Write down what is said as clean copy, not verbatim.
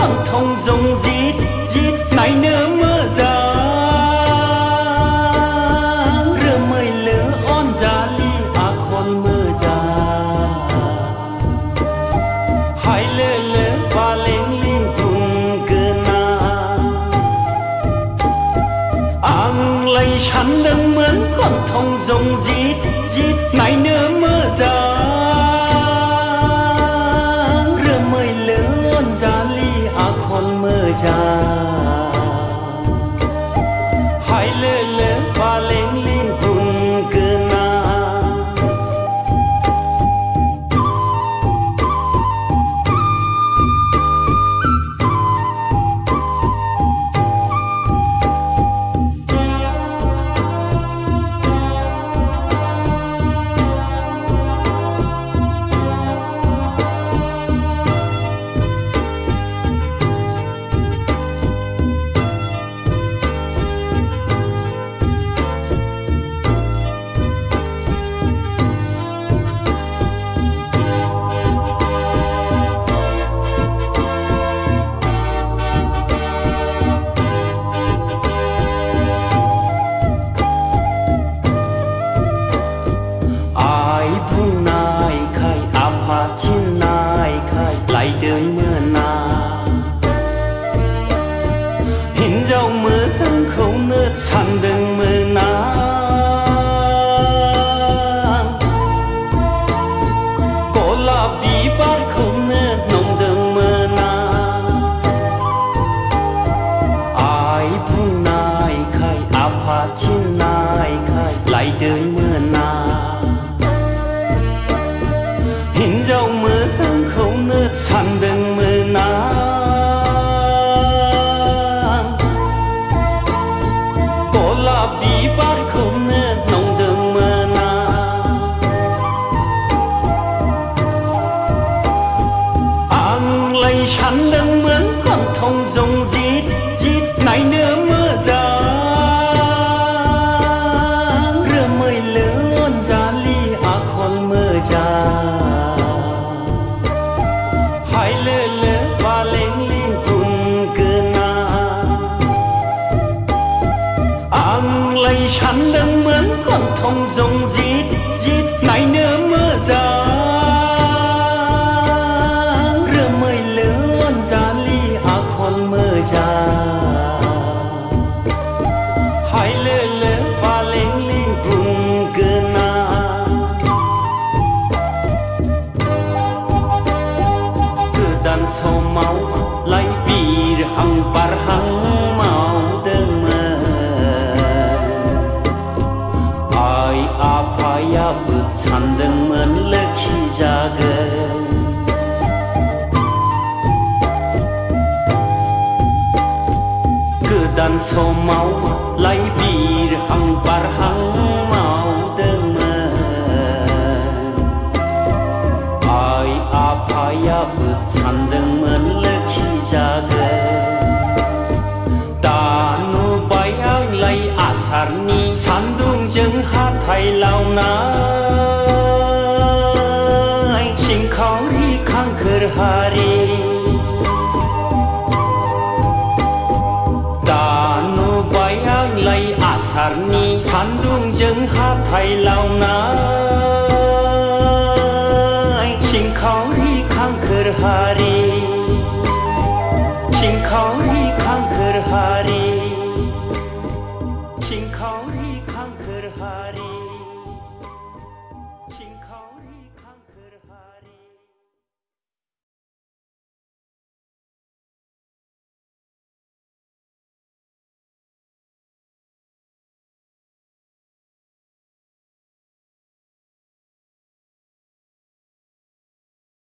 còn thông dùng dít dít ngày nữa mơ già rửa mây lửa on giá ly à con mơ già hai lơ lơ và lên lên cùng cơ na ang lấy chắn đừng mướn còn thông dùng dít dít ngày nữa mơ già hai lơ lơ và lên lên cùng cơ na đời mưa na hình dâu mưa răng khâu nước sàn rừng mưa na cổ là bí bát khâu nước nồng đường mưa na ai buông nai khai áp hạ thiên nai khai lại đời mưa na hình dâu mưa răng khâu nước sàn rừng mưa na cổ là bí bát khâu nước nồng đường mưa na ang lấy chắn đừng mướn còn thông dùng dít dít ngày nữa mưa già rửa mây lửa giá ly à con mưa già hai lơ lơ và lên lên cùng cơ na ang lấy chắn đừng mướn còn thông dùng dít dít ngày nữa mưa già rửa mây lửa giá ly à con mưa già hai lơ lơ và lên lên cùng cơ na dan sâu máu lại bị hằng bar hằng máu đơn mơ ai apaya bước sàn đơn mơn lệ khi ra gờ cứ dan sâu máu lại bị hằng bar hằng máu đơn mơ ai apaya bước sàn đơn mơn lệ khi ra gờ ta nu bay ang lay asar ni san dung jeng hát thay lao na sing khao ri khang khır hari ta nu bay ang lay asar ni san dung jeng hát thay lao na sing khao ri khang khır hari sing khao ri khang khır hari